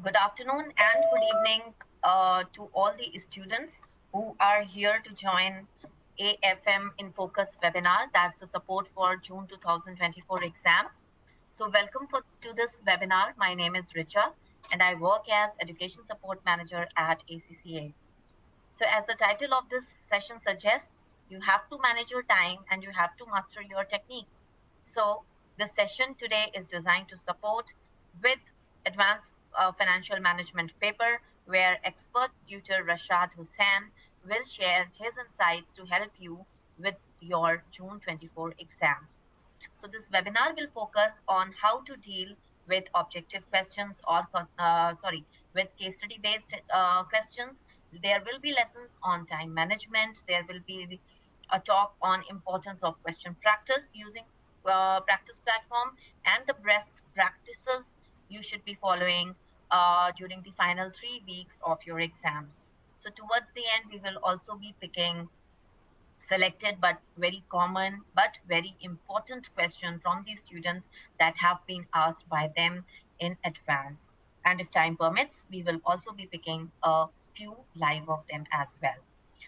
Good afternoon and good evening to all the students who are here to join AFM InFocus webinar. That's the support for June 2024 exams. So welcome to this webinar. My name is Richa and I work as Education Support Manager at ACCA. So as the title of this session suggests, you have to manage your time and you have to master your technique. So the session today is designed to support with advanced financial management paper where expert tutor Rashaad Hussain will share his insights to help you with your June 24 exams. So this webinar will focus on how to deal with objective questions or with case study based questions. There will be lessons on time management. There will be a talk on importance of question practice using practice platform and the best practices you should be following during the final 3 weeks of your exams. So towards the end, we will also be picking selected but very common but very important question from the students that have been asked by them in advance. And if time permits, we will also be picking a few live of them as well.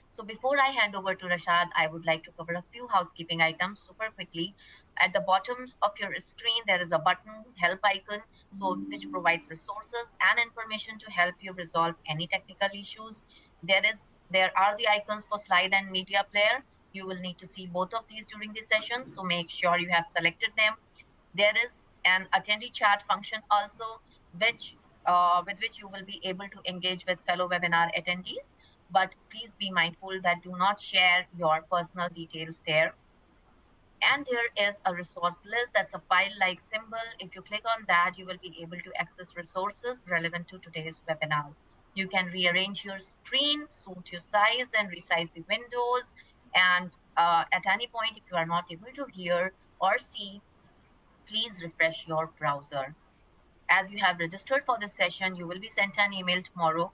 So before I hand over to Rashaad, I would like to cover a few housekeeping items super quickly. At the bottom of your screen, there is a button, help icon, so which provides resources and information to help you resolve any technical issues. There are the icons for slide and media player. You will need to see both of these during the session, so make sure you have selected them. There is an attendee chat function also, which with which you will be able to engage with fellow webinar attendees. But please be mindful that do not share your personal details there. And there is a resource list. That's a file-like symbol. If you click on that, you will be able to access resources relevant to today's webinar. You can rearrange your screen, suit your size, and resize the windows. And at any point, if you are not able to hear or see, please refresh your browser. As you have registered for this session, you will be sent an email tomorrow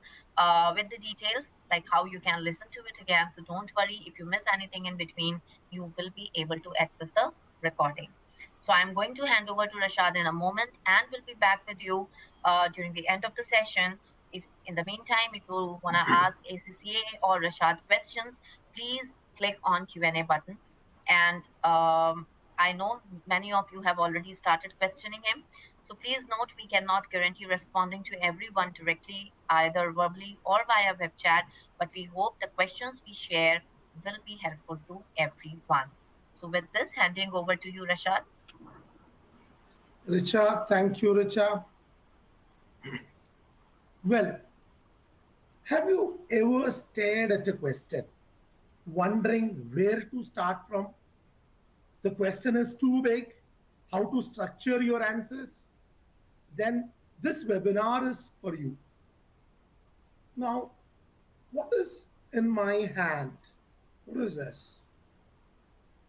with the details, like how you can listen to it again. So don't worry, if you miss anything in between, you will be able to access the recording. So I'm going to hand over to Rashaad in a moment and we'll be back with you during the end of the session. If in the meantime, if you want to ask ACCA or Rashaad questions, please click on Q&A button. And I know many of you have already started questioning him. So please note, we cannot guarantee responding to everyone directly, either verbally or via web chat, but we hope the questions we share will be helpful to everyone. So with this, handing over to you, Rashaad. Richa, thank you, Richa. Well, have you ever stared at a question, wondering where to start from? The question is too big, how to structure your answers? Then this webinar is for you. Now, what is in my hand? What is this?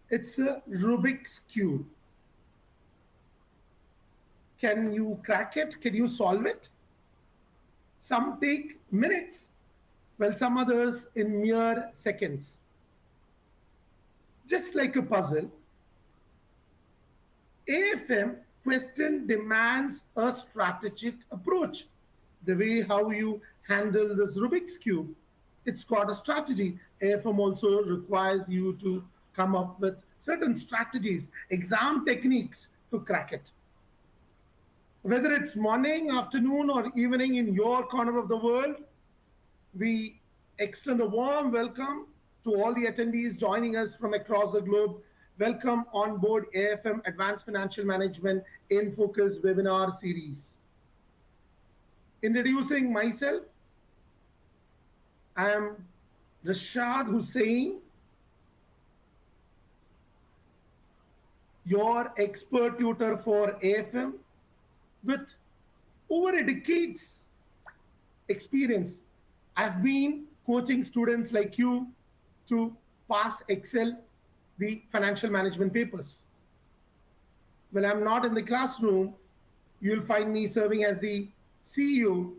It's a Rubik's Cube. Can you crack it? Can you solve it? Some take minutes, while some others in mere seconds. Just like a puzzle, AFM question demands a strategic approach. The way how you handle this Rubik's Cube, it's got a strategy. AFM also requires you to come up with certain strategies, exam techniques to crack it. Whether it's morning, afternoon, or evening in your corner of the world, we extend a warm welcome to all the attendees joining us from across the globe. Welcome on board AFM Advanced Financial Management InFocus webinar series. Introducing myself, I am Rashaad Hussain, your expert tutor for AFM with over a decade's experience. I've been coaching students like you to pass Excel the financial management papers. When I'm not in the classroom, you'll find me serving as the CEO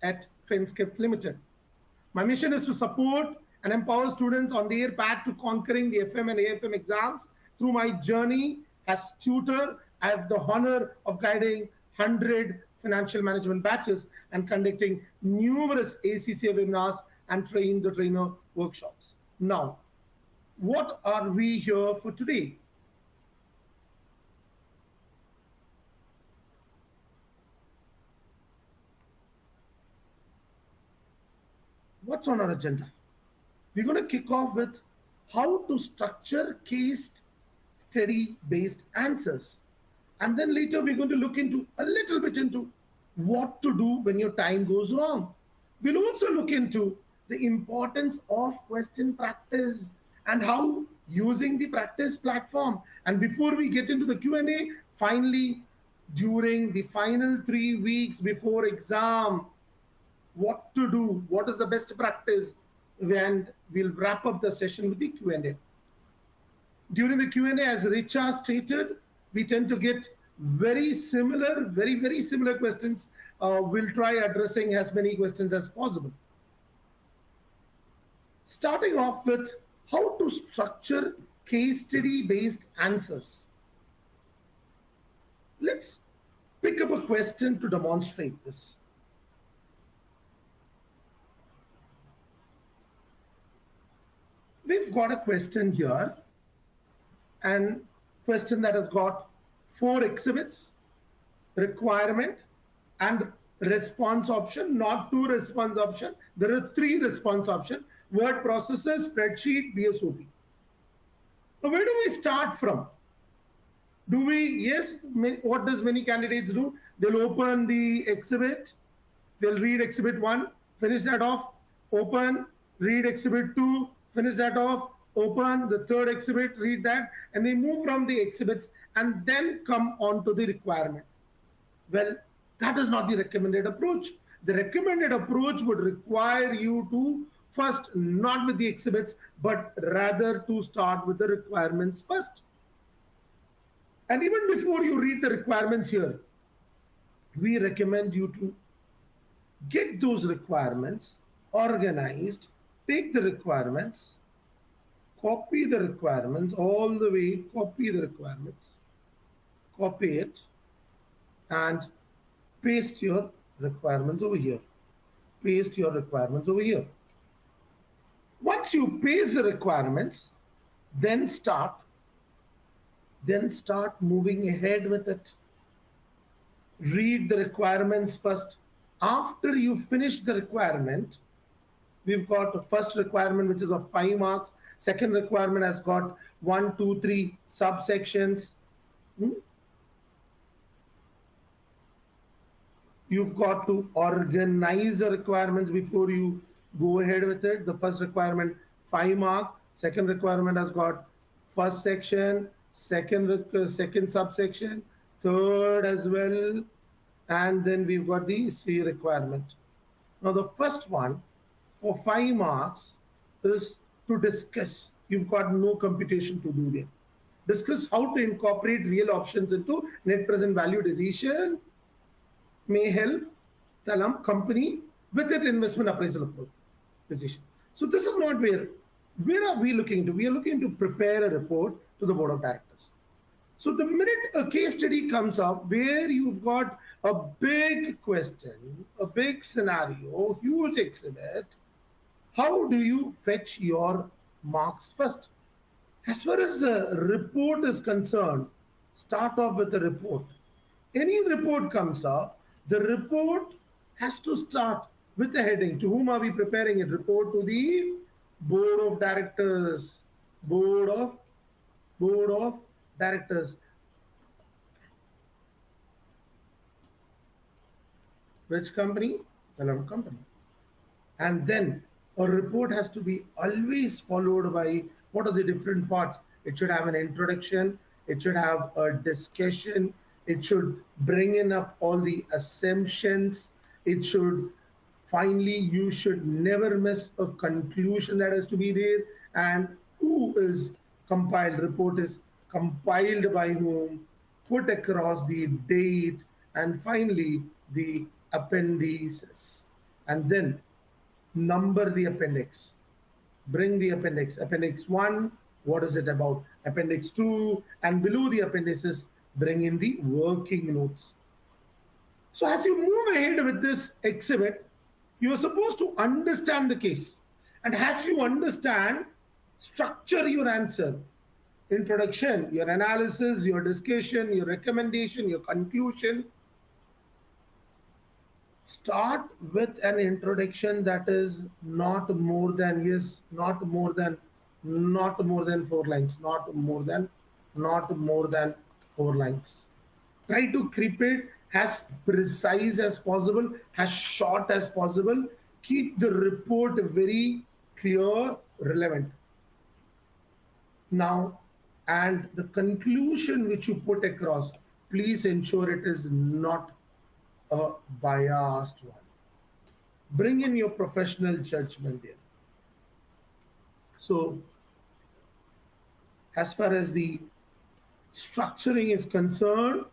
at Finskip Limited. My mission is to support and empower students on their path to conquering the FM and AFM exams. Through my journey as tutor, I have the honor of guiding 100 financial management batches and conducting numerous ACCA webinars and train the trainer workshops. Now, what are we here for today? What's on our agenda? We're going to kick off with how to structure case study based answers. And then later we're going to look into a little bit into what to do when your time goes wrong. We'll also look into the importance of question practice and how using the practice platform. And before we get into the Q&A, finally, during the final 3 weeks before exam, what to do, what is the best practice, and we'll wrap up the session with the Q&A. During the Q&A, as Richa stated, we tend to get very similar, very similar questions. We'll try addressing as many questions as possible. Starting off with how to structure case study based answers. Let's pick up a question to demonstrate this. We've got a question here, and question that has got 4 exhibits, requirement, and response option, not 2 response option. There are 3 response option: word processor, spreadsheet, BSOP. Now, where do we start from? Do we, yes, what does many candidates do? They'll open the exhibit, they'll read exhibit 1, finish that off, open, read exhibit 2, finish that off, open the 3rd exhibit, read that, and they move from the exhibits and then come on to the requirement. Well, that is not the recommended approach. The recommended approach would require you to first, not with the exhibits, but rather to start with the requirements first. And even before you read the requirements here, we recommend you to get those requirements organized, take the requirements, copy the requirements all the way, copy the requirements, copy it, and paste your requirements over here. Paste your requirements over here. Once you paste the requirements, then start moving ahead with it. Read the requirements first. After you finish the requirement, we've got the first requirement, which is of 5 marks. Second requirement has got 1, 2, 3 subsections. You've got to organize the requirements before you go ahead with it. The first requirement, 5 mark. Second requirement has got first section, second subsection, third as well, and then we've got the C requirement. Now the first one for 5 marks is to discuss. You've got no computation to do there. Discuss how to incorporate real options into net present value decision may help the company with its investment appraisal approach decision. So this is not where are we looking to? We are looking to prepare a report to the board of directors. So the minute a case study comes up where you've got a big question, a big scenario, huge exhibit, how do you fetch your marks first? As far as the report is concerned, start off with the report. Any report comes up, the report has to start with the heading. To whom are we preparing it? Report to the board of directors. Board of directors. Which company? The company. And then a report has to be always followed by what are the different parts. It should have an introduction, it should have a discussion, it should bring in up all the assumptions, it should finally, you should never miss a conclusion that has to be there, and who is compiled, report is compiled by whom, put across the date, and finally the appendices, and then number the appendix, bring the appendix. Appendix 1, what is it about? Appendix 2, and below the appendices, bring in the working notes. So as you move ahead with this exhibit, you are supposed to understand the case. And as you understand, structure your answer. Introduction, your analysis, your discussion, your recommendation, your conclusion. Start with an introduction that is not more than, yes, not more than 4 lines, not more than 4 lines. Try to keep it as precise as possible, as short as possible. Keep the report very clear, relevant. Now, and the conclusion which you put across, please ensure it is not a biased one. Bring in your professional judgment there. So, as far as the structuring is concerned,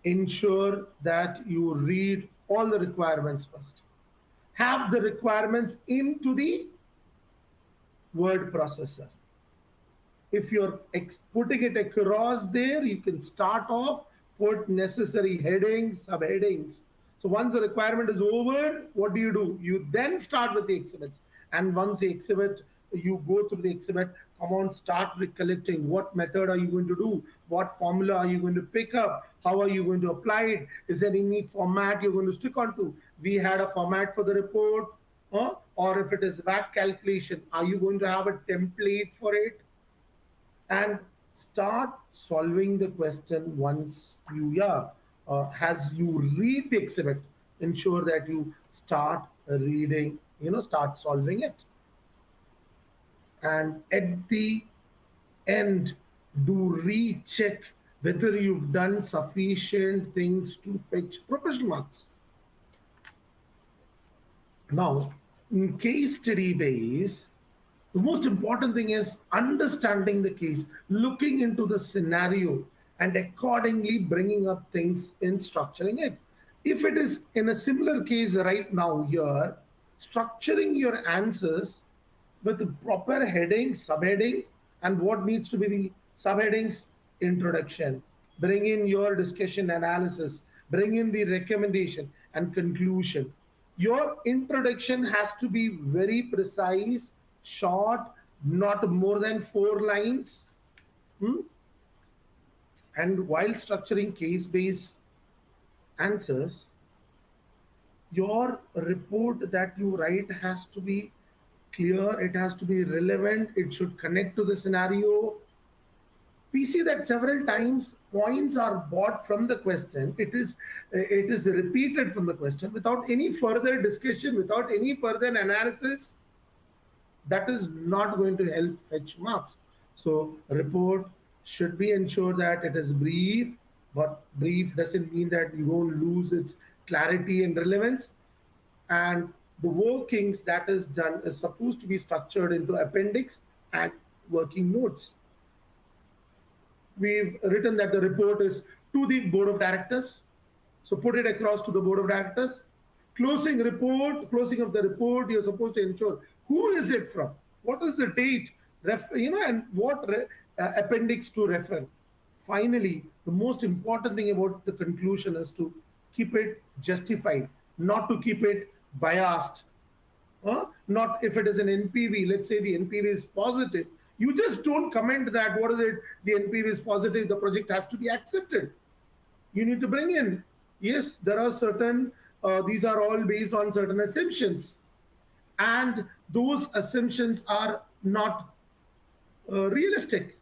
ensure that you read all the requirements first. Have the requirements into the word processor. If you're putting it across there, you can start off, put necessary headings, subheadings. So once the requirement is over, what do? You then start with the exhibits. And once the exhibit, you go through the exhibit, come on, start recollecting what method are you going to do? What formula are you going to pick up? How are you going to apply it? Is there any format you're going to stick on to? We had a format for the report, or if it is back calculation, are you going to have a template for it? And start solving the question once you, as you read the exhibit, ensure that you start reading, start solving it. And at the end, do recheck whether you've done sufficient things to fetch professional marks. Now, in case study base, the most important thing is understanding the case, looking into the scenario, and accordingly bringing up things in structuring it. If it is in a similar case right now here, structuring your answers with the proper heading, subheading, and what needs to be the subheadings, introduction. Bring in your discussion analysis, bring in the recommendation and conclusion. Your introduction has to be very precise, short, not more than 4 lines. And while structuring case-based answers, your report that you write has to be clear, it has to be relevant, it should connect to the scenario. We see that several times points are bought from the question. It is repeated from the question without any further discussion, without any further analysis. That is not going to help fetch marks. So report should be ensured that it is brief, but brief doesn't mean that you won't lose its clarity and relevance. And the workings that is done is supposed to be structured into appendix and working notes. We've written that the report is to the board of directors. So put it across to the board of directors. Closing of the report, you're supposed to ensure who is it from, what is the date, and what appendix to refer. Finally, the most important thing about the conclusion is to keep it justified, not to keep it biased. Not if it is an NPV, let's say the NPV is positive, you just don't comment that, what is it, the NPV is positive, the project has to be accepted. You need to bring in, yes, there are certain, these are all based on certain assumptions. And those assumptions are not realistic.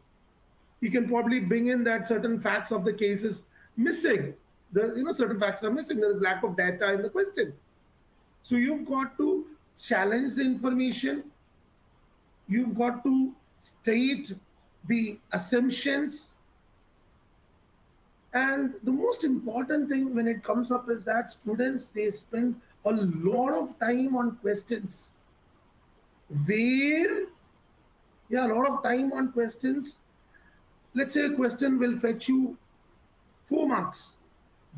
You can probably bring in that certain facts of the case is missing. Certain facts are missing. There is lack of data in the question. So you've got to challenge the information. You've got to state the assumptions. And the most important thing when it comes up is that students, they spend a lot of time on questions. A lot of time on questions. Let's say a question will fetch you 4 marks.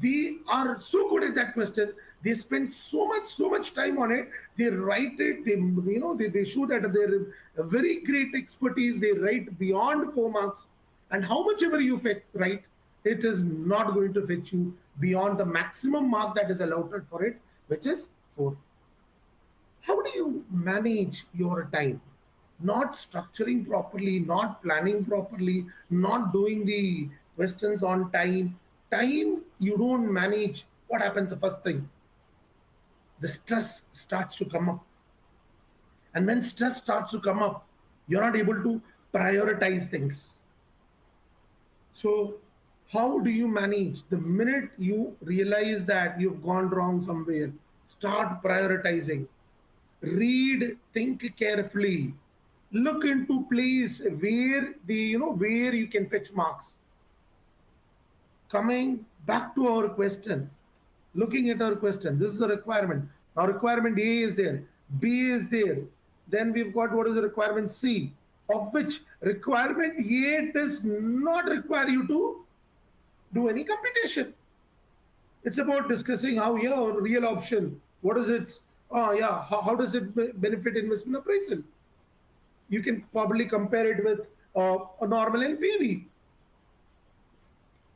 They are so good at that question. They spend so much time on it. They write it. They show that they're a very great expertise. They write beyond 4 marks. And how much ever you write, it is not going to fetch you beyond the maximum mark that is allotted for it, which is 4. How do you manage your time? Not structuring properly, not planning properly, not doing the questions on time. Time you don't manage. What happens? The first thing, the stress starts to come up. And when stress starts to come up, you're not able to prioritize things. So, how do you manage? The minute you realize that you've gone wrong somewhere, start prioritizing. Read, think carefully. Look into place where where you can fetch marks. Coming back to our question, looking at our question, this is a requirement. Now requirement A is there, B is there. Then we've got what is the requirement C, of which requirement A does not require you to do any computation. It's about discussing how, real option, what is it? Oh yeah, how does it benefit investment appraisal? You can probably compare it with a normal NPV.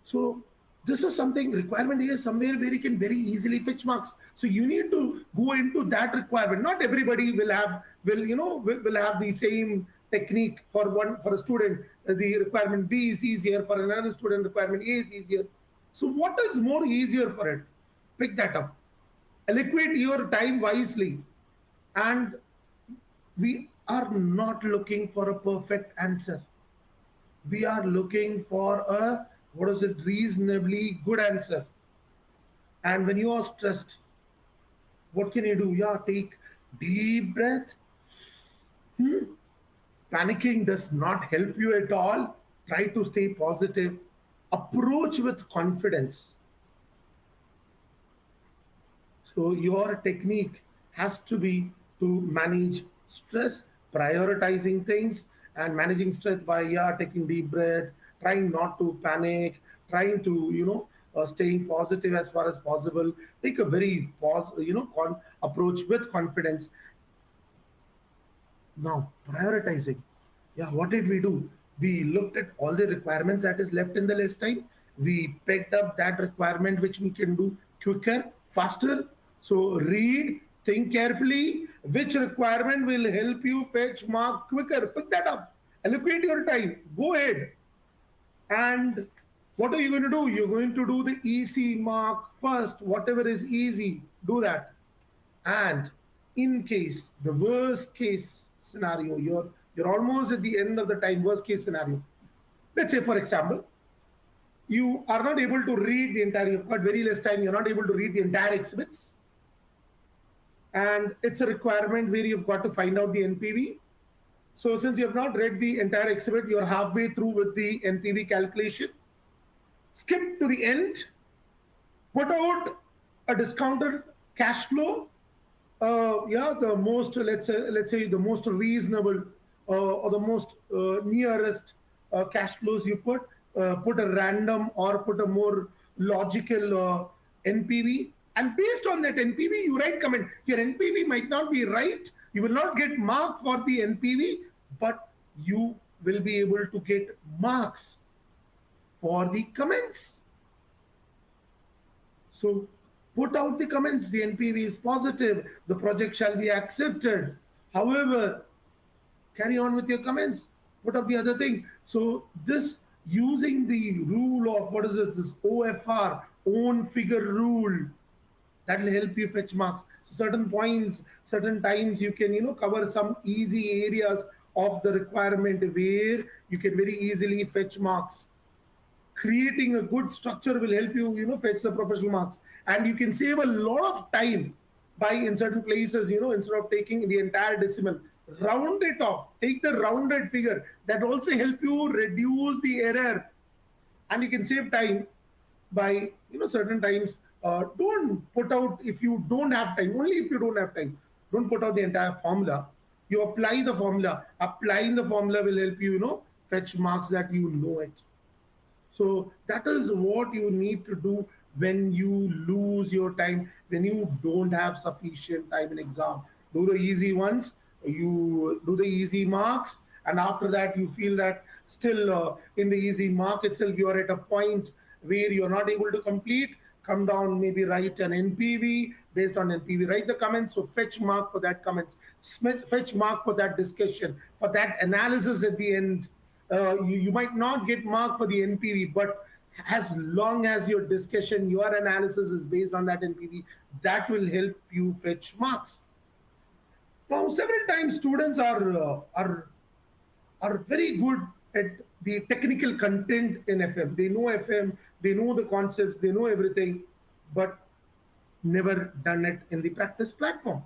So this is something, requirement is somewhere where you can very easily fetch marks. So you need to go into that requirement. Not everybody will have the same technique. For a student, the requirement B is easier. For another student, requirement A is easier. So what is more easier for it? Pick that up. Allocate your time wisely. And we are not looking for a perfect answer. We are looking for a, what is it, reasonably good answer. And when you are stressed, what can you do? Yeah, take deep breath. Panicking does not help you at all. Try to stay positive. Approach with confidence. So your technique has to be to manage stress, prioritizing things, and managing stress by, taking deep breath, trying not to panic, trying to staying positive as far as possible. Take a very approach with confidence. Now prioritizing. Yeah, what did we do? We looked at all the requirements that is left in the list time. We picked up that requirement which we can do quicker, faster. So read, think carefully. Which requirement will help you fetch mark quicker? Pick that up. Allocate your time. Go ahead. And what are you going to do? You're going to do the easy mark first. Whatever is easy, do that. And in case, the worst case scenario, you're almost at the end of the time, worst case scenario. Let's say, for example, you are not able to read the entire, you've got very less time, you're not able to read the entire exhibits. And it's a requirement where you've got to find out the NPV. So since you have not read the entire exhibit, you're halfway through with the NPV calculation. Skip to the end, put out a discounted cash flow. The most, let's say the most reasonable or the most nearest cash flows you put a random or put a more logical NPV. And based on that NPV, you write comment. Your NPV might not be right. You will not get mark for the NPV, but you will be able to get marks for the comments. So put out the comments. The NPV is positive. The project shall be accepted. However, carry on with your comments. Put up the other thing. So this, using the rule of, what is it, this OFR, own figure rule, that will help you fetch marks. So certain points, certain times you can, cover some easy areas of the requirement where you can very easily fetch marks. Creating a good structure will help you, fetch the professional marks. And you can save a lot of time by, in certain places, instead of taking the entire decimal, round it off. Take the rounded figure. That also help you reduce the error. And you can save time by, certain times. Don't put out if you don't have time. Only if you don't have time. Don't put out the entire formula. You apply the formula. Applying the formula will help you, fetch marks that you know it. So that is what you need to do when you lose your time, when you don't have sufficient time in exam. Do the easy ones, you do the easy marks, and after that you feel that still in the easy mark itself you are at a point where you're not able to complete, come down, maybe write an NPV. Based on NPV, write the comments. So fetch mark for that comments, fetch mark for that discussion, for that analysis at the end. You might not get mark for the NPV, but as long as your discussion, your analysis is based on that NPV, that will help you fetch marks. Now, several times students are very good at the technical content in FM. They know FM, they know the concepts, they know everything, but never done it in the practice platform.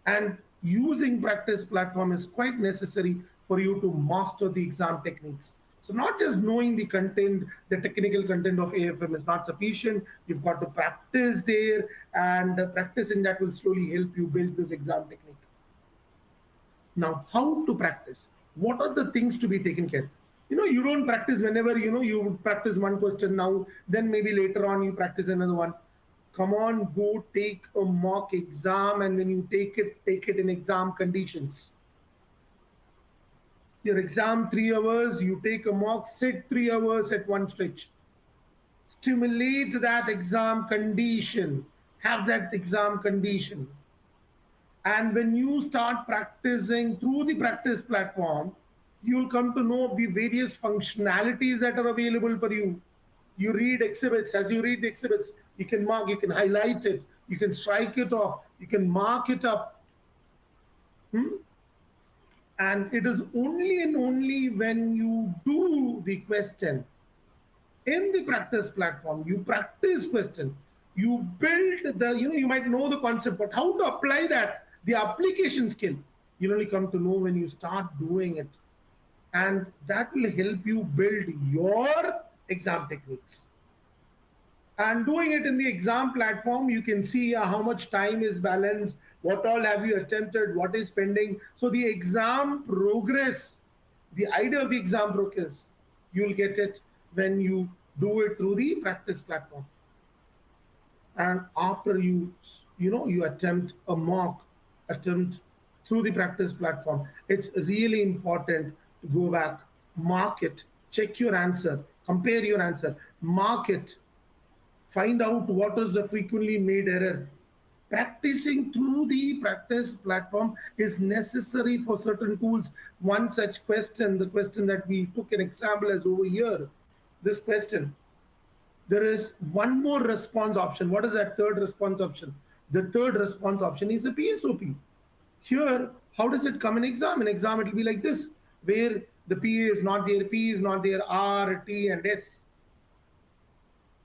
And using practice platform is quite necessary for you to master the exam techniques. So not just knowing the content, the technical content of AFM is not sufficient. You've got to practice there, and practicing that will slowly help you build this exam technique. Now, how to practice? What are the things to be taken care? You don't practice whenever, you practice one question now, then maybe later on you practice another one. Come on, go take a mock exam, and when you take it in exam conditions. Your exam 3 hours, you take a mock, sit 3 hours at one stretch. Stimulate that exam condition, have that exam condition. And when you start practicing through the practice platform, you'll come to know the various functionalities that are available for you. You read exhibits. As you read the exhibits, you can mark, you can highlight it, you can strike it off, you can mark it up. And it is only and only when you do the question in the practice platform, you practice question, you build the, you might know the concept, but how to apply that, the application skill, you'll only come to know when you start doing it. And that will help you build your exam techniques. And doing it in the exam platform, you can see how much time is balanced, what all have you attempted, what is pending. So the exam progress, the idea of the exam progress, you'll get it when you do it through the practice platform. And after you attempt a mock attempt through the practice platform, it's really important to go back, mark it, check your answer, compare your answer, mark it, find out what is the frequently made error. Practicing through the practice platform is necessary for certain tools. One such question, the question that we took an example as over here, this question, there is one more response option. What is that third response option? The third response option is a PSOP. Here, how does it come in exam? In exam, it will be like this, where the P is not there, P is not there, R, T, and S.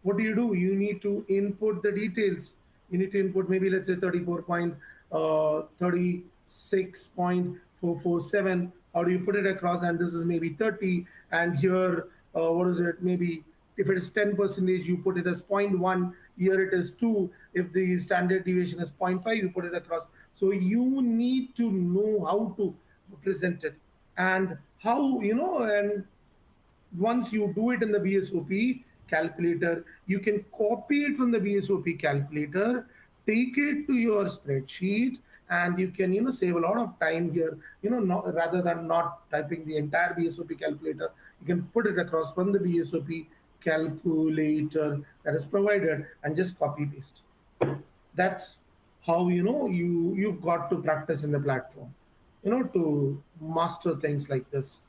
What do? You need to input the details. You need to input maybe, let's say, 36.447. How do you put it across? And this is maybe 30. And here, what is it? Maybe if it is 10%, you put it as 0.1. Here it is 2. If the standard deviation is 0.5, you put it across. So you need to know how to present it, and how, and once you do it in the BSOP calculator, you can copy it from the BSOP calculator, take it to your spreadsheet, and you can, save a lot of time here, rather than not typing the entire BSOP calculator, you can put it across from the BSOP calculator that is provided and just copy paste. That's how, you've got to practice in the platform, to master things like this.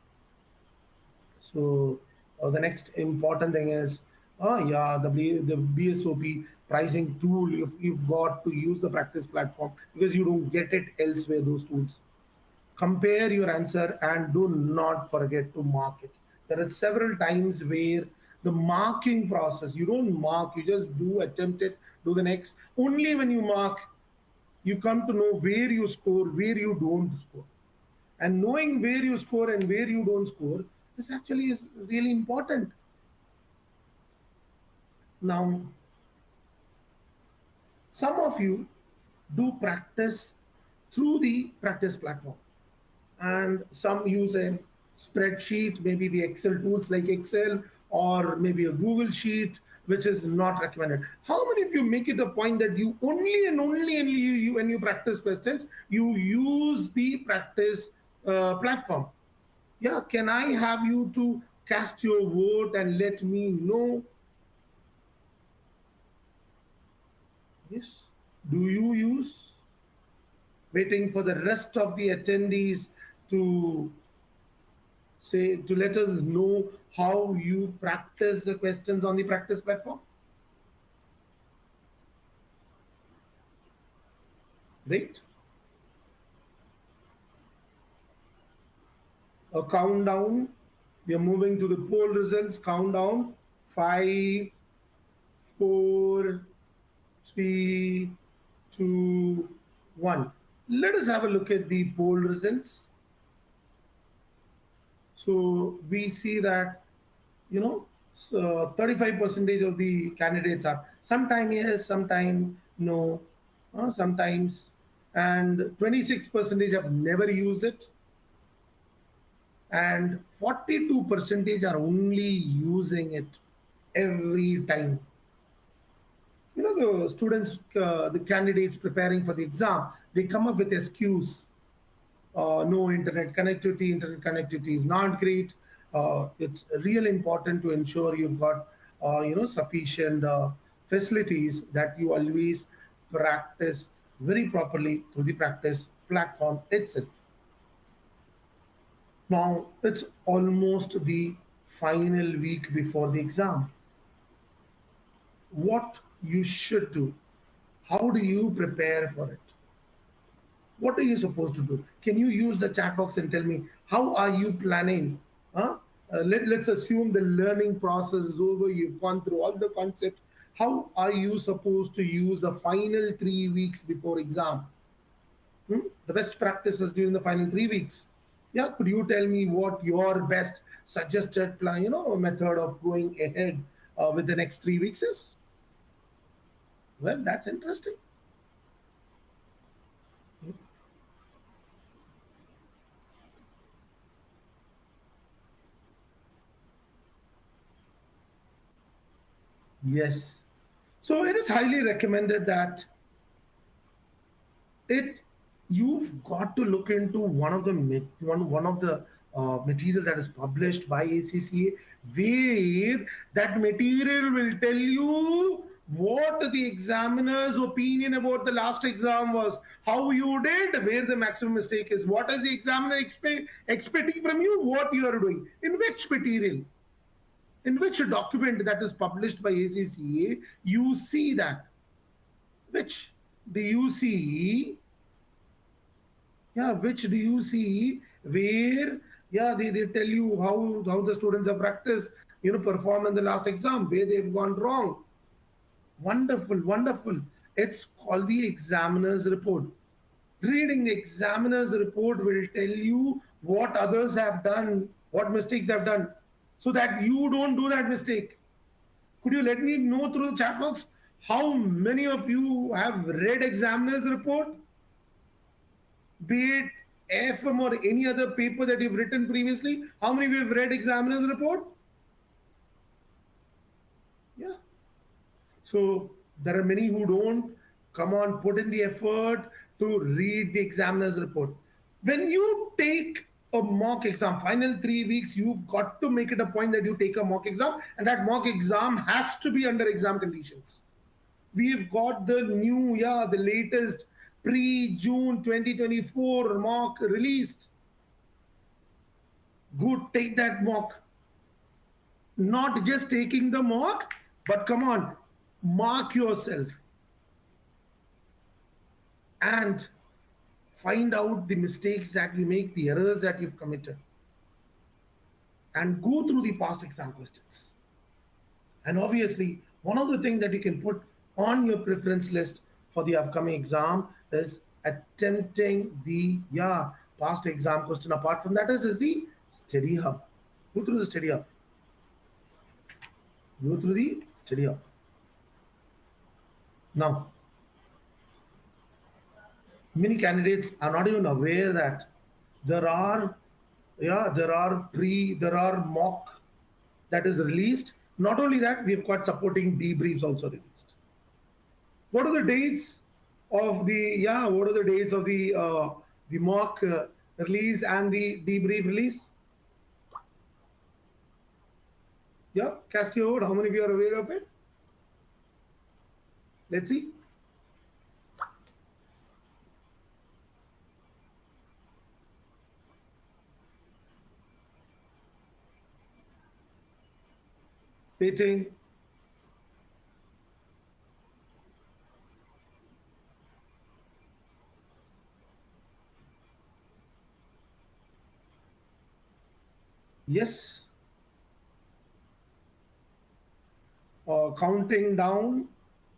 So the next important thing is, the BSOP pricing tool. You've got to use the practice platform, because you don't get it elsewhere, those tools. Compare your answer, and do not forget to mark it. There are several times where the marking process, you don't mark, you just attempt it, do the next. Only when you mark, you come to know where you score, where you don't score. And knowing where you score and where you don't score, this actually is really important. Now, some of you do practice through the practice platform, and some use a spreadsheet, maybe the Excel tools like Excel, or maybe a Google Sheet, which is not recommended. How many of you make it a point that you only and only you when you practice questions, you use the practice platform? Yeah, can I have you to cast your vote and let me know? Yes. Do you use waiting for the rest of the attendees to say to let us know how you practice the questions on the practice platform? Right? A countdown. We are moving to the poll results. Countdown. Five, four, three, two, one. Let us have a look at the poll results. So we see that, you know, so 35 percentage of the candidates are sometime yes, sometime no, sometimes, and 26 percentage have never used it, and 42 percentage are only using it every time. You know, the students, the candidates preparing for the exam, they come up with excuse. No internet connectivity is not great. It's really important to ensure you've got sufficient facilities, that you always practice very properly through the practice platform itself. Now it's almost the final week before the exam. What you should do, how do you prepare for it? What are you supposed to do? Can you use the chat box and tell me how are you planning? Huh? Let's assume the learning process is over. You've gone through all the concepts. How are you supposed to use the final 3 weeks before exam? The best practices during the final 3 weeks. Yeah, could you tell me what your best suggested plan, method of going ahead with the next 3 weeks is? Well, that's interesting. Yes. So it is highly recommended that it you've got to look into one of the material that is published by ACCA, where that material will tell you what the examiner's opinion about the last exam was, how you did, where the maximum mistake is, what is the examiner expecting from you, what you are doing, in which material, in which document that is published by ACCA, you see that. Which do you see? Yeah, which do you see where, yeah, they tell you how the students have practiced, performed in the last exam, where they've gone wrong. Wonderful, wonderful. It's called the examiner's report. Reading the examiner's report will tell you what others have done, what mistake they've done, so that you don't do that mistake. Could you let me know through the chat box how many of you have read examiner's report? Be it AFM or any other paper that you've written previously, how many of you have read examiner's report? Yeah. So there are many who don't. Come on, put in the effort to read the examiner's report. When you take a mock exam, final 3 weeks, you've got to make it a point that you take a mock exam, and that mock exam has to be under exam conditions. We've got the new, yeah, the latest pre-June 2024 mock released. Good, take that mock. Not just taking the mock, but come on, mark yourself and find out the mistakes that you make, the errors that you've committed, and go through the past exam questions. And obviously, one of the things that you can put on your preference list for the upcoming exam is attempting the, yeah, past exam question. Apart from that is the study hub. Go through the study hub. Go through the study hub. Now, many candidates are not even aware that there are, yeah, there are mock that is released. Not only that, we've got supporting debriefs also released. What are the dates of the, yeah, what are the dates of the mock release and the debrief release? Yeah, cast your vote. How many of you are aware of it? Let's see. waiting. Yes, counting down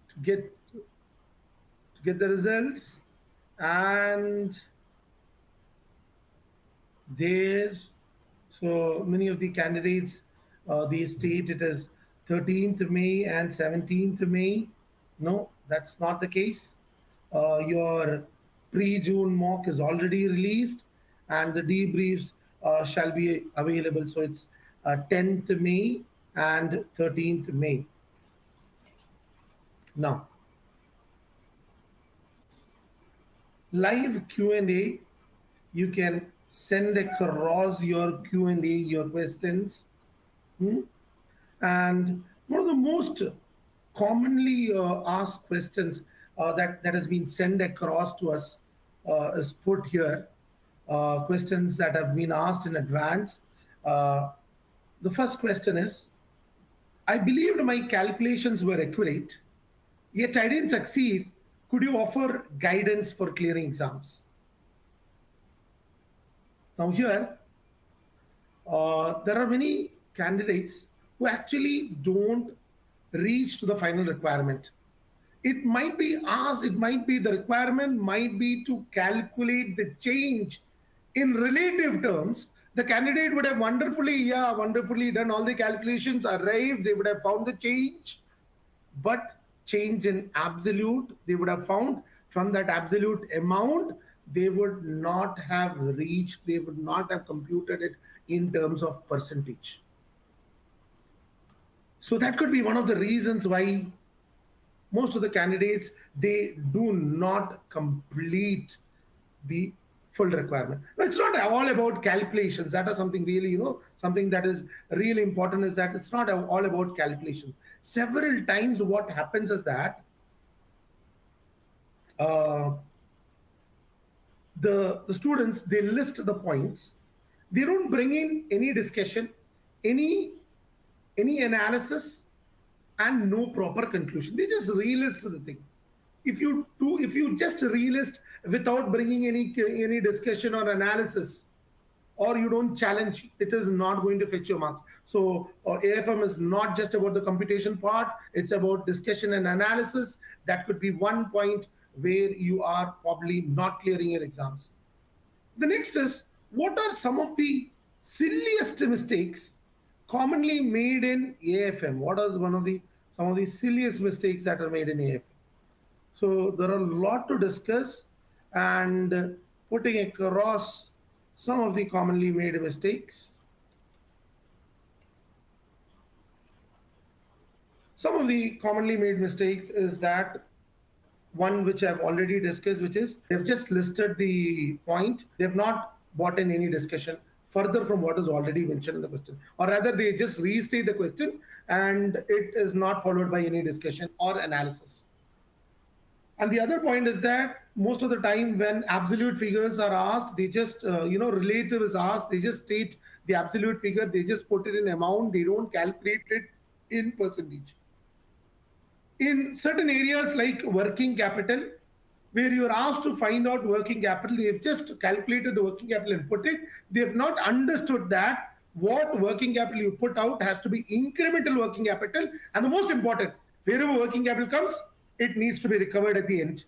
to get the results, and there. So many of the candidates, they state it as 13th May and 17th May. No, that's not the case. Your pre-June mock is already released, and the debriefs shall be available. So it's 10th May and 13th May. Now, live Q&A, you can send across your Q&A, your questions. Hmm? And one of the most commonly asked questions that has been sent across to us is put here. Questions that have been asked in advance. Uh, the first question is, I believed my calculations were accurate, yet I didn't succeed. Could you offer guidance for clearing exams? Now here, there are many candidates who actually don't reach to the final requirement. It might be asked, it might be the requirement might be to calculate the change in relative terms. The candidate would have wonderfully done all the calculations, arrived, they would have found the change, but change in absolute, they would have found from that absolute amount, they would not have reached, they would not have computed it in terms of percentage. So that could be one of the reasons why most of the candidates, they do not complete the full requirement. No, it's not all about calculations. That is something really, something that is really important is that it's not all about calculation. Several times what happens is that uh, the students, they list the points, they don't bring in any discussion, any analysis, and no proper conclusion. They just relist the thing. If you just relist without bringing any discussion or analysis, or you don't challenge, it is not going to fetch your marks. So AFM is not just about the computation part, it's about discussion and analysis. That could be one point where you are probably not clearing your exams. The next is, what are some of the silliest mistakes commonly made in AFM? What are some of the silliest mistakes that are made in AFM? So there are a lot to discuss, and putting across some of the commonly made mistakes. Some of the commonly made mistakes is that one which I've already discussed, which is they've just listed the point. They've not brought in any discussion further from what is already mentioned in the question. Or rather, they just restate the question and it is not followed by any discussion or analysis. And the other point is that most of the time when absolute figures are asked, they just, relative is asked, they just state the absolute figure, they just put it in amount, they don't calculate it in percentage. In certain areas like working capital, where you're asked to find out working capital, they've just calculated the working capital and put it. They've not understood that what working capital you put out has to be incremental working capital. And the most important, wherever working capital comes, it needs to be recovered at the end.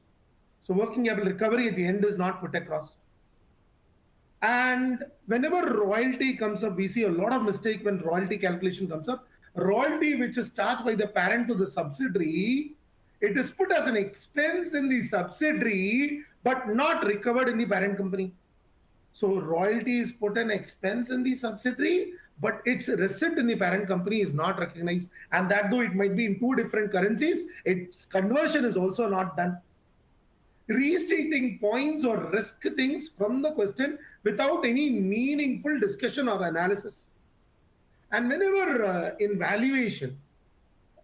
So working capital recovery at the end is not put across. And whenever royalty comes up, we see a lot of mistake when royalty calculation comes up. Royalty which is charged by the parent to the subsidiary, it is put as an expense in the subsidiary, but not recovered in the parent company. So royalty is put an expense in the subsidiary, but its receipt in the parent company is not recognized. And that though it might be in two different currencies, its conversion is also not done. Restating points or risk things from the question without any meaningful discussion or analysis. And whenever in valuation,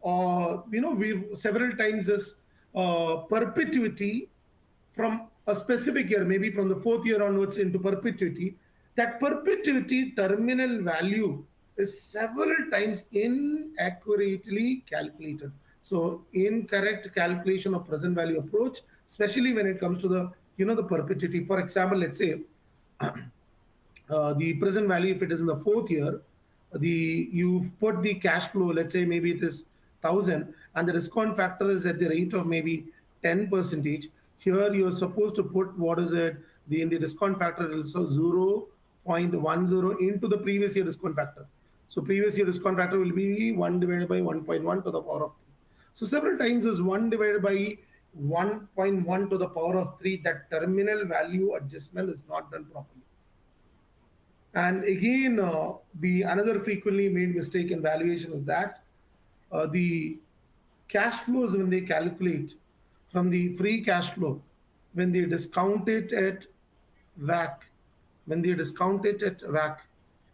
we've several times this perpetuity from a specific year, maybe from the fourth year onwards into perpetuity, that perpetuity terminal value is several times inaccurately calculated. So incorrect calculation of present value approach, especially when it comes to the the perpetuity. For example, let's say the present value, if it is in the fourth year, the you've put the cash flow, let's say maybe it is 1,000, and the discount factor is at the rate of maybe 10 percentage. Here you're supposed to put, what is it, the in the discount factor is also 0.10 into the previous year discount factor. So previous year discount factor will be 1 divided by 1.1 to the power of 3. So several times is 1 divided by 1.1 to the power of 3. That terminal value adjustment is not done properly. And again, the another frequently made mistake in valuation is that the cash flows, when they calculate from the free cash flow, when they discount it at WAC, when they discount it at WAC,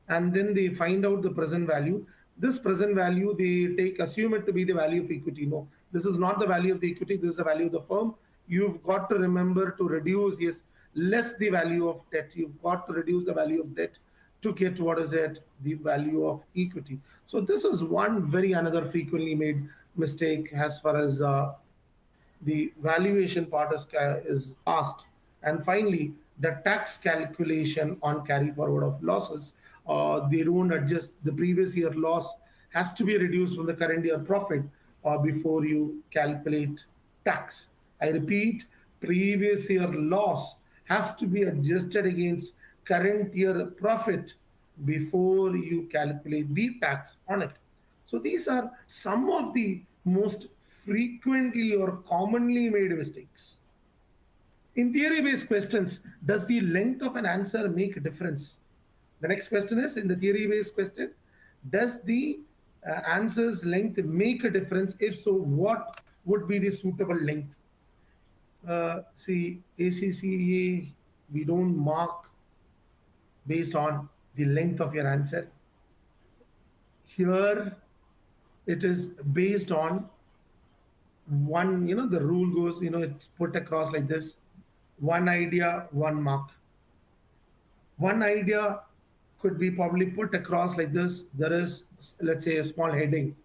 and then they find out the present value. This present value, they take assume it to be the value of equity. No, this is not the value of the equity. This is the value of the firm. You've got to remember to reduce, yes, less the value of debt. You've got to reduce the value of debt to get, what is it, the value of equity. So this is one very another frequently made mistake as far as the valuation part is asked. And finally, the tax calculation on carry forward of losses. They don't adjust the previous year loss has to be reduced from the current year profit before you calculate tax. I repeat, previous year loss has to be adjusted against current year profit before you calculate the tax on it. So these are some of the most frequently or commonly made mistakes. In theory-based questions, does the length of an answer make a difference? The next question is, in the theory-based question, does the answer's length make a difference? If so, what would be the suitable length? See, ACCA, we don't mark based on the length of your answer. Here, it is based on one, the rule goes, it's put across like this: one idea, one mark. One idea could be probably put across like this. There is, let's say, a small heading,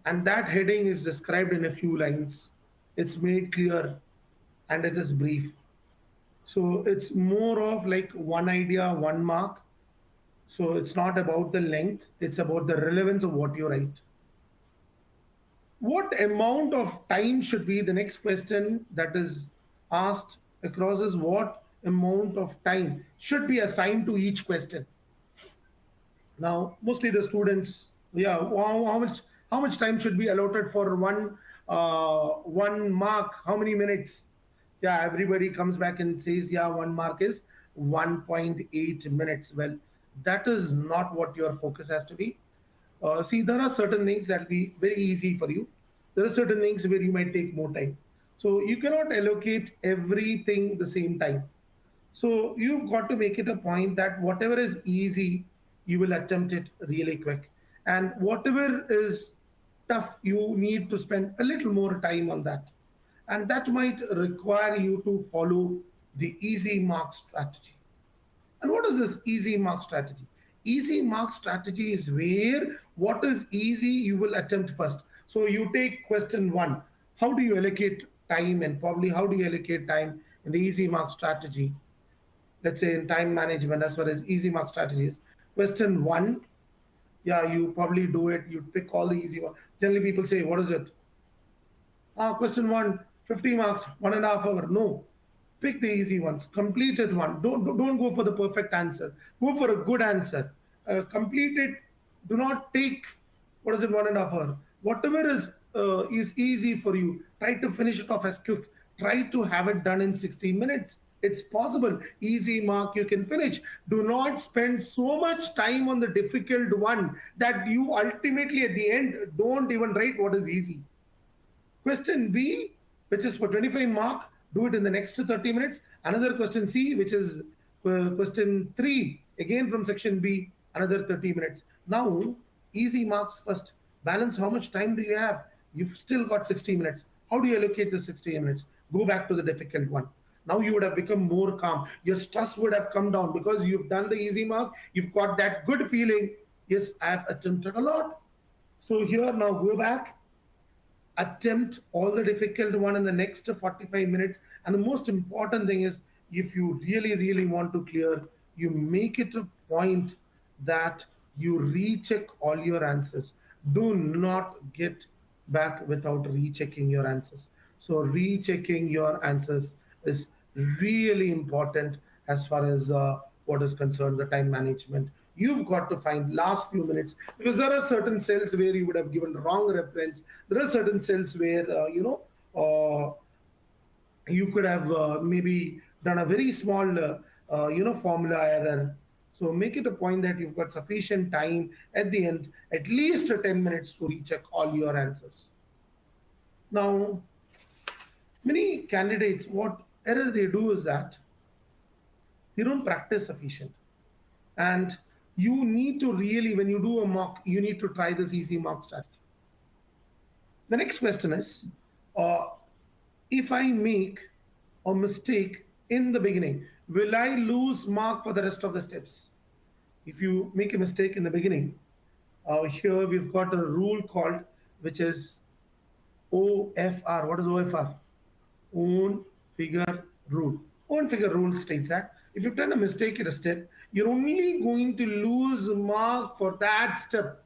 and that heading is described in a few lines. It's made clear and it is brief. So it's more of like one idea, one mark. So it's not about the length, it's about the relevance of what you write. What amount of time should be, the next question that is asked across is, what amount of time should be assigned to each question? Now, mostly the students, yeah, how much time should be allotted for one mark? How many minutes? Yeah, everybody comes back and says, yeah, one mark is 1.8 minutes. Well, that is not what your focus has to be. See, there are certain things that will be very easy for you. There are certain things where you might take more time. So you cannot allocate everything the same time. So you've got to make it a point that whatever is easy, you will attempt it really quick. And whatever is tough, you need to spend a little more time on that. And that might require you to follow the easy mark strategy. And what is this easy mark strategy? Easy mark strategy is where what is easy you will attempt first. So you take question one, how do you allocate time, and probably how do you allocate time in the easy mark strategy? Let's say in time management as far as easy mark strategies. Question one, yeah, you probably do it, you pick all the easy one. Generally people say, what is it? Question one, 50 marks, 1.5 hours. No, pick the easy ones, complete it one. Don't go for the perfect answer. Go for a good answer. Complete it. Do not take, what is it, 1.5 hours. Whatever is easy for you, try to finish it off as quick. Try to have it done in 60 minutes. It's possible. Easy mark you can finish. Do not spend so much time on the difficult one that you ultimately at the end don't even write what is easy. Question B, which is for 25 mark, do it in the next 30 minutes. Another question C, which is question 3, again from section B, another 30 minutes. Now, easy marks first. Balance how much time do you have? You've still got 60 minutes. How do you allocate the 60 minutes? Go back to the difficult one. Now you would have become more calm. Your stress would have come down because you've done the easy mark. You've got that good feeling. Yes, I have attempted a lot. So here now go back, attempt all the difficult one in the next 45 minutes. And the most important thing is, if you really want to clear, you make it a point that you recheck all your answers. Do not get back without rechecking your answers. So rechecking your answers is really important as far as what is concerned, the time management. You've got to find last few minutes, because there are certain cells where you would have given wrong reference. There are certain cells where uh, you could have maybe done a very small formula error. So make it a point that you've got sufficient time at the end, at least 10 minutes, to recheck all your answers. Now, many candidates, what error they do is that they don't practice sufficient. And you need to really, when you do a mock, you need to try this easy mock strategy. The next question is, uh, if I make a mistake in the beginning, will I lose mark for the rest of the steps? If you make a mistake in the beginning, here we've got a rule called, which is OFR. What is OFR? Own figure rule. Own figure rule states that if you've done a mistake in a step, you're only going to lose mark for that step.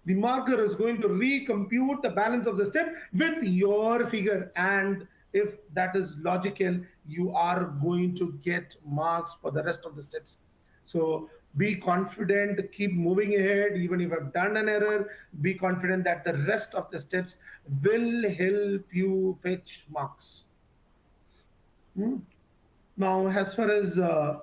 The marker is going to recompute the balance of the step with your figure, and if that is logical, you are going to get marks for the rest of the steps. So be confident, keep moving ahead. Even if I've done an error, be confident that the rest of the steps will help you fetch marks. Hmm? Now, as far as the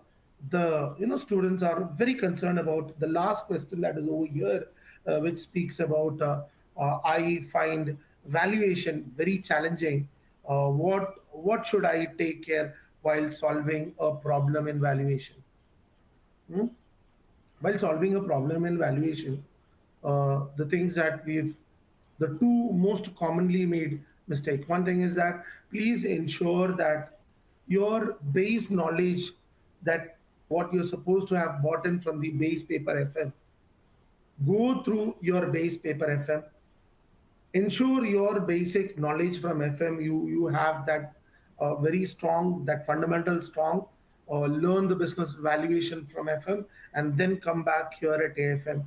students are very concerned about the last question that is over here, which speaks about I find valuation very challenging. What should I take care while solving a problem in valuation? Hmm? While solving a problem in valuation, the things that the two most commonly made mistake. One thing is that please ensure that your base knowledge, that what you're supposed to have bought in from the base paper FM, go through your base paper FM, ensure your basic knowledge from FM, you have that very strong, that fundamental strong, learn the business valuation from FM, and then come back here at AFM.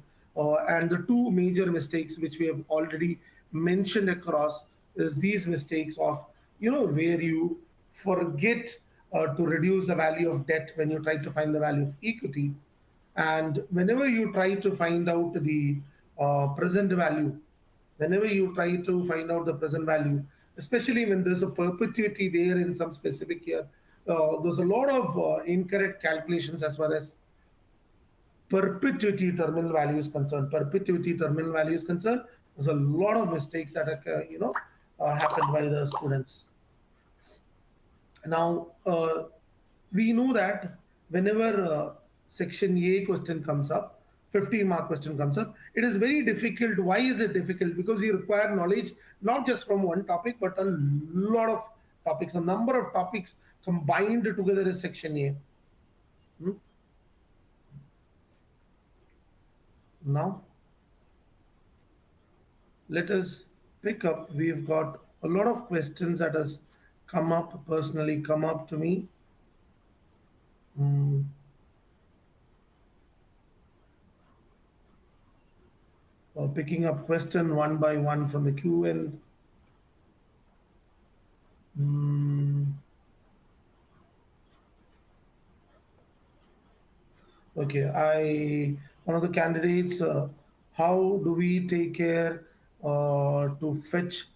And the two major mistakes which we have already mentioned across is these mistakes of, where you forget to reduce the value of debt when you try to find the value of equity. And whenever you try to find out the present value, whenever you try to find out the present value, especially when there's a perpetuity there in some specific year, there's a lot of incorrect calculations as far as perpetuity terminal value is concerned. Perpetuity terminal value is concerned, there's a lot of mistakes that are, happened by the students. Now, we know that whenever section A question comes up, 50-mark question comes up, it is very difficult. Why is it difficult? Because you require knowledge not just from one topic, but a lot of topics. A number of topics combined together is section A. Hmm? Now, let us pick up. We've got a lot of questions that has come up, personally come up to me. Hmm. Picking up question one by one from the queue, and okay, one of the candidates, how do we take care to fetch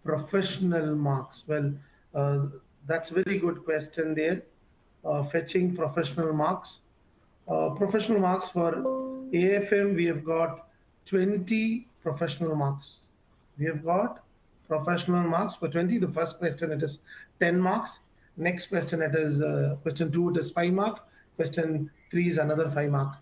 professional marks? Well, uh, that's a very good question there. Fetching professional marks. Professional marks for AFM, we have got 20 professional marks. We have got professional marks for 20. The first question, it is 10 marks. Next question, it is question 2, it is 5 mark. Question 3 is another 5 mark.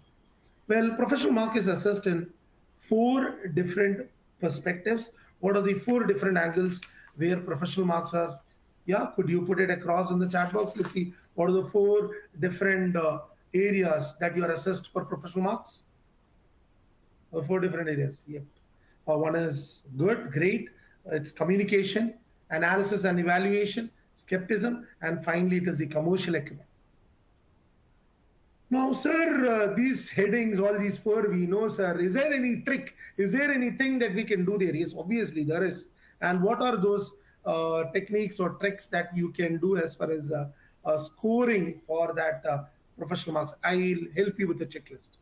Well, professional mark is assessed in 4 different perspectives. What are the 4 different angles where professional marks are? Yeah, could you put it across in the chat box? Let's see what are the 4 different areas that you are assessed for professional marks. Four different areas. Yep. One is good, great. It's communication, analysis and evaluation, skepticism, and finally it is the commercial acumen. Now, sir, these headings, all these four we know, sir. Is there any trick? Is there anything that we can do there? Yes, obviously there is. And what are those techniques or tricks that you can do as far as scoring for that professional marks? I'll help you with the checklist.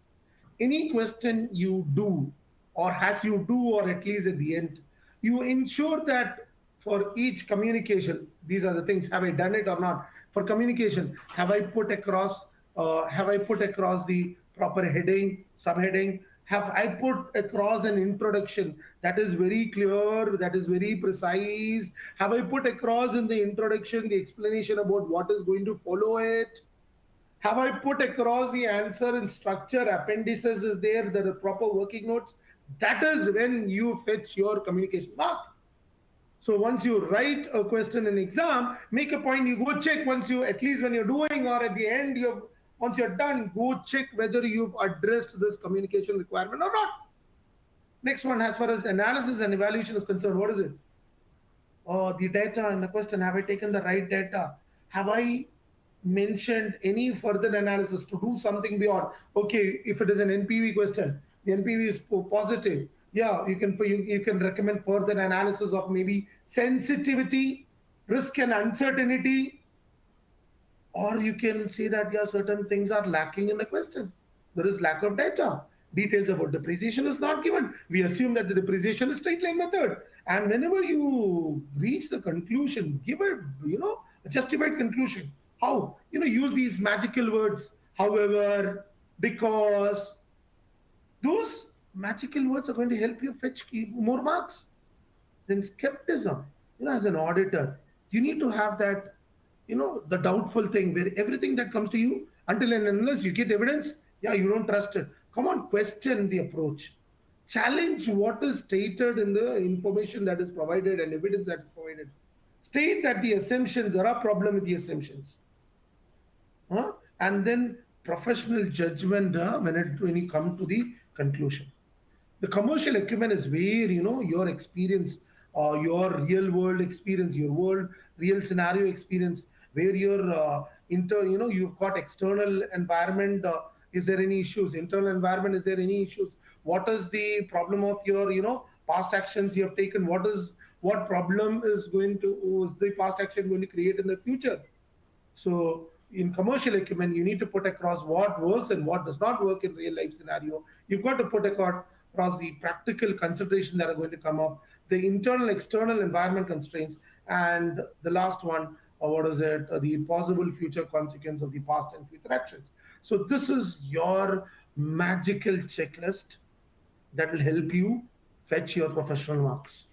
Any question you do, or as you do, or at least at the end, you ensure that for each communication, these are the things: have I done it or not? For communication, have I put across the proper heading, subheading? Have I put across an introduction that is very clear, that is very precise? Have I put across in the introduction the explanation about what is going to follow it? Have I put across the answer in structure? Appendices is there, the proper working notes. That is when you fetch your communication mark. So once you write a question in exam, make a point, you go check once you, at least when you're doing or at the end, once you're done, go check whether you've addressed this communication requirement or not. Next one, as far as analysis and evaluation is concerned, what is it? Oh, the data in the question, have I taken the right data? Have I mentioned any further analysis to do something beyond? Okay, if it is an NPV question, the NPV is positive. Yeah, you can recommend further analysis of maybe sensitivity, risk and uncertainty, or you can say that yeah, certain things are lacking in the question. There is lack of data. Details about depreciation is not given. We assume that the depreciation is straight line method. And whenever you reach the conclusion, give a justified conclusion. How? Use these magical words. However, because those magical words are going to help you fetch more marks. Then skepticism, as an auditor, you need to have that, the doubtful thing where everything that comes to you, until and unless you get evidence, yeah, you don't trust it. Come on, question the approach. Challenge what is stated in the information that is provided and evidence that is provided. State that the assumptions, there are problem with the assumptions. And then professional judgment when you come to the conclusion. The commercial acumen is where your experience, your real world experience, your real scenario experience, where your you've got external environment. Is there any issues? Internal environment, is there any issues? What is the problem of your past actions you have taken? What problem is the past action going to create in the future? So in commercial acumen, you need to put across what works and what does not work in real life scenario. You've got to put across the practical considerations that are going to come up, the internal, external environment constraints, and the last one, what is it? The possible future consequence of the past and future actions. So this is your magical checklist that will help you fetch your professional marks.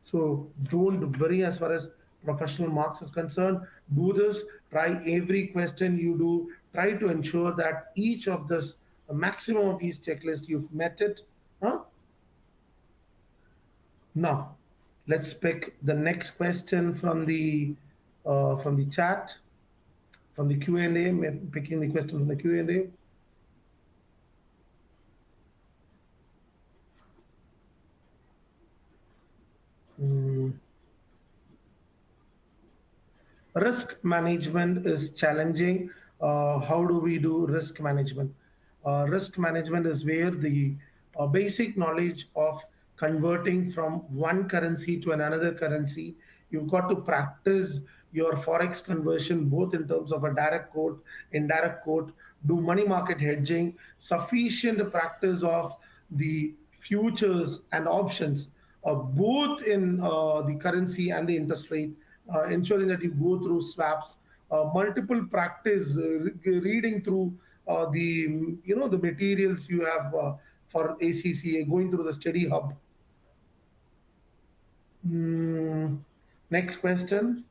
So don't worry as far as professional marks is concerned. Do this. Try every question you do. Try to ensure that each of this, the maximum of these checklists, you've met it. Huh? Now, let's pick the next question from the chat, from the Q&A. Picking the question from the Q&A. Risk management is challenging. How do we do risk management? Risk management is where the basic knowledge of converting from one currency to another currency. You've got to practice your forex conversion both in terms of a direct quote, indirect quote, do money market hedging, sufficient practice of the futures and options, both in the currency and the interest rate, ensuring that you go through swaps, multiple practice, reading through the materials you have for ACCA, going through the study hub. Next question.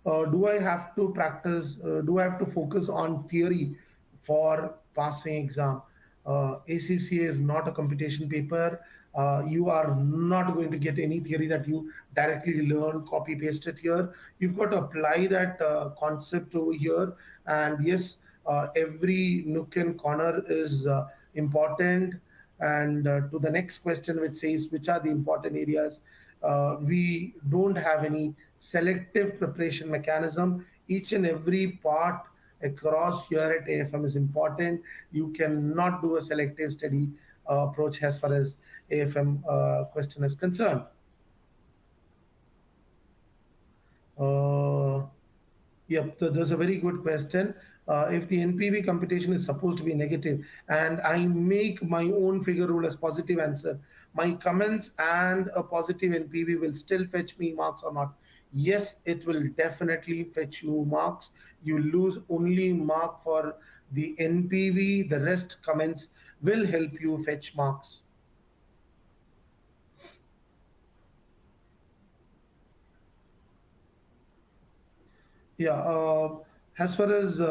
Do I have to practice? Do I have to focus on theory for passing exam? ACCA is not a computation paper. You are not going to get any theory that you directly learn, copy paste it here. You've got to apply that concept over here. And yes, Every nook and corner is important. And to the next question, which says, which are the important areas? We don't have any selective preparation mechanism. Each and every part across here at AFM is important. You cannot do a selective study approach as far as AFM question is concerned. Uh, Yep, there's a very good question. If the NPV computation is supposed to be negative and I make my own figure rule as positive answer, my comments and a positive NPV will still fetch me marks or not? Yes, it will definitely fetch you marks. You lose only mark for the NPV, the rest comments will help you fetch marks. Yeah, as far as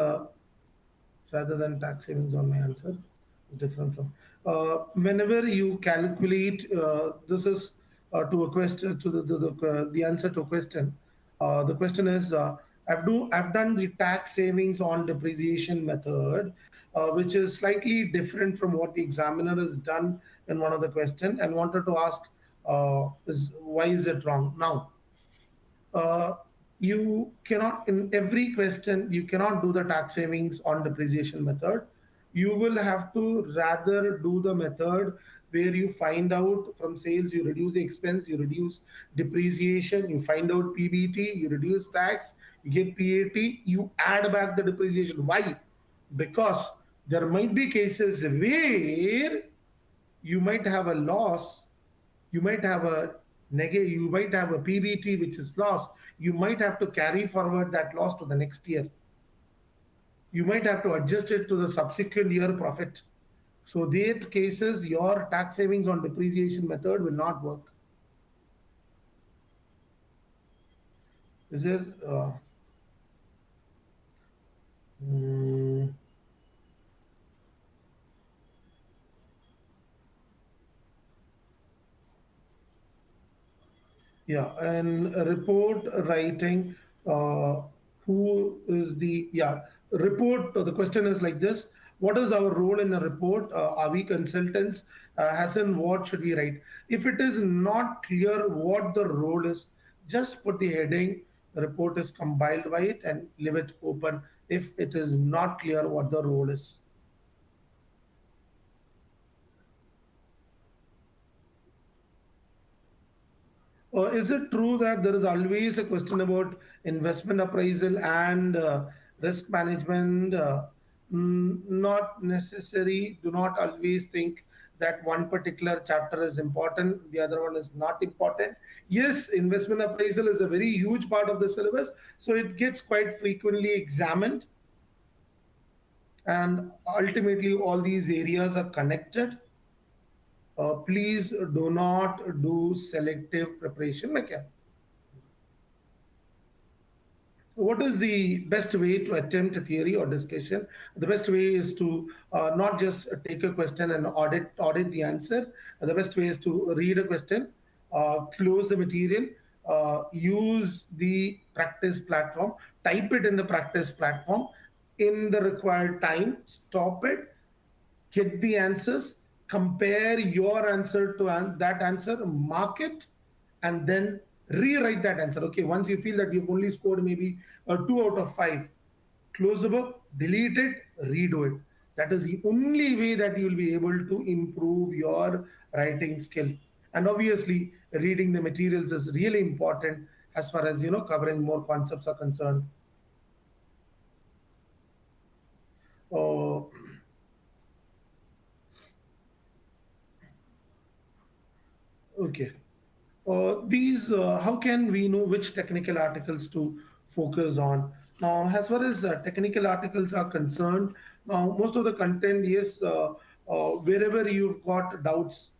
rather than tax savings on my answer is different from whenever you calculate this is to a question to the answer to a question. The question is I've done the tax savings on depreciation method, which is slightly different from what the examiner has done in one of the question and wanted to ask is why is it wrong now. uh, you cannot, in every question you cannot do the tax savings on depreciation method. You will have to rather do the method where you find out from sales, you reduce the expense, you reduce depreciation, you find out PBT, you reduce tax, you get PAT, you add back the depreciation. Why? Because there might be cases where you might have a loss, you might have a negative, you might have a PBT which is lost. You might have to carry forward that loss to the next year. You might have to adjust it to the subsequent year profit. So that cases your tax savings on depreciation method will not work. Is there mm, yeah, and report writing. Uh, who is the yeah report? The question is like this: what is our role in a report? Are we consultants? As in, what should we write? If it is not clear what the role is, just put the heading. Report is compiled by it and leave it open. If it is not clear what the role is. Is it true that there is always a question about investment appraisal and risk management? Not necessary. Do not always think that one particular chapter is important, the other one is not important. Yes, investment appraisal is a very huge part of the syllabus, so it gets quite frequently examined, and ultimately all these areas are connected. Please do not do selective preparation like. What is the best way to attempt a theory or discussion? The best way is to not just take a question and audit the answer. The best way is to read a question, close the material, use the practice platform, type it in the practice platform in the required time, stop it, get the answers, compare your answer to that answer, mark it, and then rewrite that answer. Okay, once you feel that you've only scored maybe a 2 out of 5, close the book, delete it, redo it. That is the only way that you will be able to improve your writing skill. And obviously, reading the materials is really important as far as covering more concepts are concerned. Uh, okay. These how can we know which technical articles to focus on? Now as far as technical articles are concerned, now most of the content, yes, wherever you've got doubts,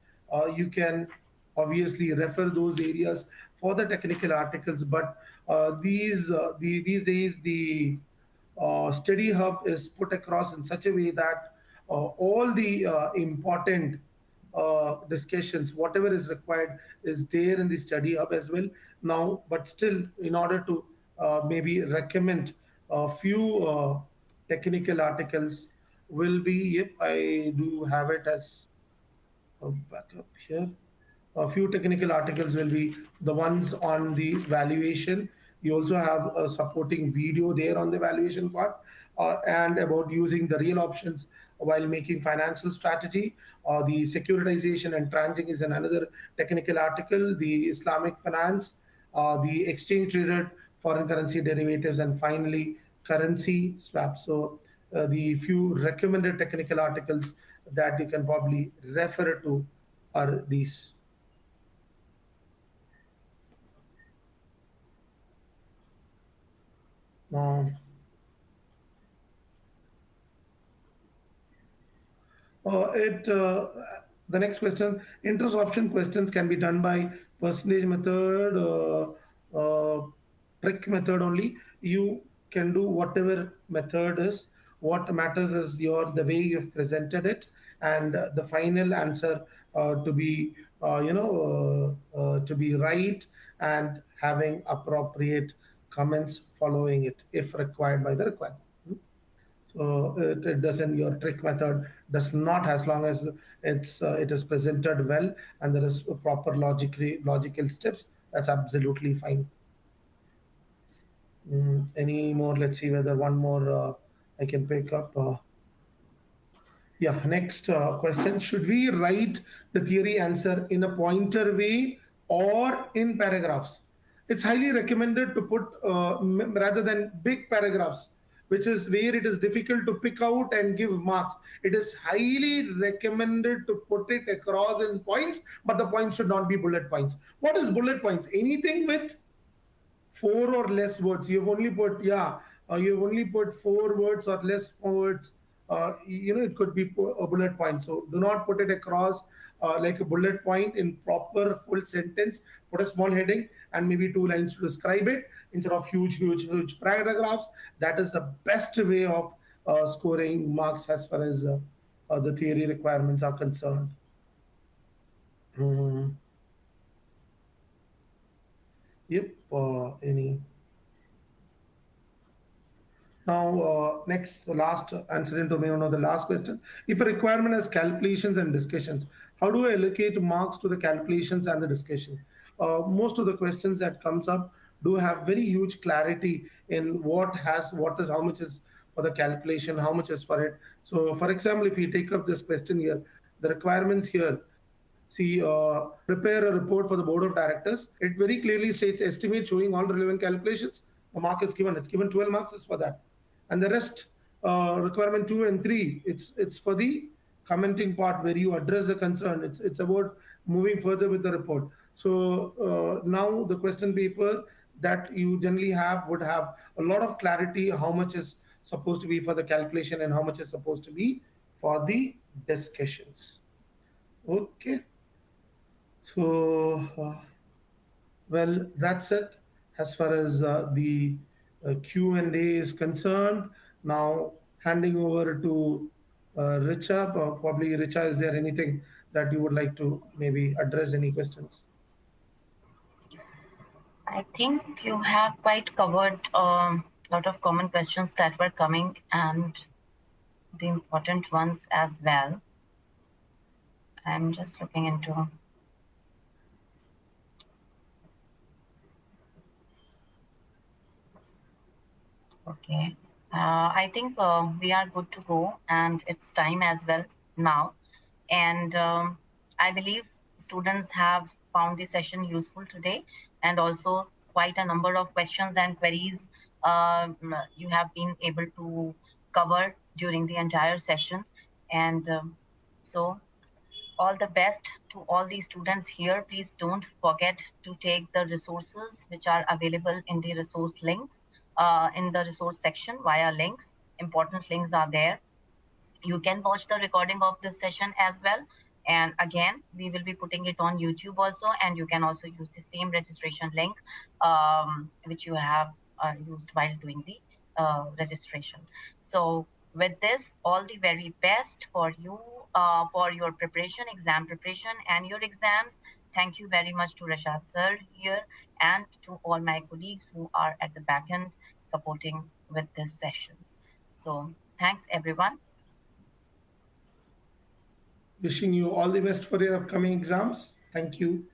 you can obviously refer those areas for the technical articles. But these days the study hub is put across in such a way that all the important discussions, whatever is required, is there in the study hub as well now. But still, in order to maybe recommend a few. technical articles will be, yep, I do have it as back up here. A few technical articles will be the ones on the valuation. You also have a supporting video there on the valuation part, and about using the real options while making financial strategy. The securitization and tranching is another technical article. The Islamic finance, the exchange traded foreign currency derivatives, and finally currency swaps. So the few recommended technical articles that you can probably refer to are these. Now, it the next question, interest option questions can be done by percentage method, trick method only. You can do whatever method is. What matters is your the way you've presented it, and the final answer to be to be right, and having appropriate comments following it if required by the requirement. So it doesn't, your trick method does not, as long as it is presented well and there is a proper logical steps, that's absolutely fine. Any more? Let's see whether one more I can pick up. Yeah, next question. Should we write the theory answer in a pointer way or in paragraphs? It's highly recommended to put rather than big paragraphs, which is where it is difficult to pick out and give marks. It is highly recommended to put it across in points, but the points should not be bullet points. What is bullet points? Anything with four or less words. You've only put, yeah, you've only put four words or less words. It could be a bullet point. So do not put it across like a bullet point in proper full sentence. Put a small heading and maybe two lines to describe it instead of huge paragraphs. That is the best way of scoring marks as far as the theory requirements are concerned. Hmm. Yep. Any Now, next, last answer into me, the last question. If a requirement has calculations and discussions, how do I allocate marks to the calculations and the discussion? Most of the questions that comes up do have very huge clarity in what is, how much is for the calculation, how much is for it. So, for example, if you take up this question here, the requirements here, see, prepare a report for the board of directors. It very clearly states estimate showing all relevant calculations. The mark is given. It's given 12 marks is for that, and the rest, requirement 2 and 3, it's for the commenting part where you address the concern. It's about moving further with the report. So now the question paper that you generally have would have a lot of clarity how much is supposed to be for the calculation and how much is supposed to be for the discussions. Okay. So, well, that's it as far as the Q&A is concerned. Now, handing over to Richa. Probably, Richa, is there anything that you would like to maybe address? Any questions? I think you have quite covered a lot of common questions that were coming and the important ones as well. I'm just looking into. Okay. I think we are good to go, and it's time as well now. And I believe students have found the session useful today, and also quite a number of questions and queries you have been able to cover during the entire session. And so all the best to all the students here. Please don't forget to take the resources which are available in the resource links, in the resource section via links. Important links are there. You can watch the recording of this session as well. And again, we will be putting it on YouTube also, and you can also use the same registration link which you have used while doing the registration. So with this, all the very best for you for your preparation, exam preparation, and your exams. Thank you very much to Rashaad sir here and to all my colleagues who are at the back end supporting with this session. So thanks, everyone. Wishing you all the best for your upcoming exams. Thank you.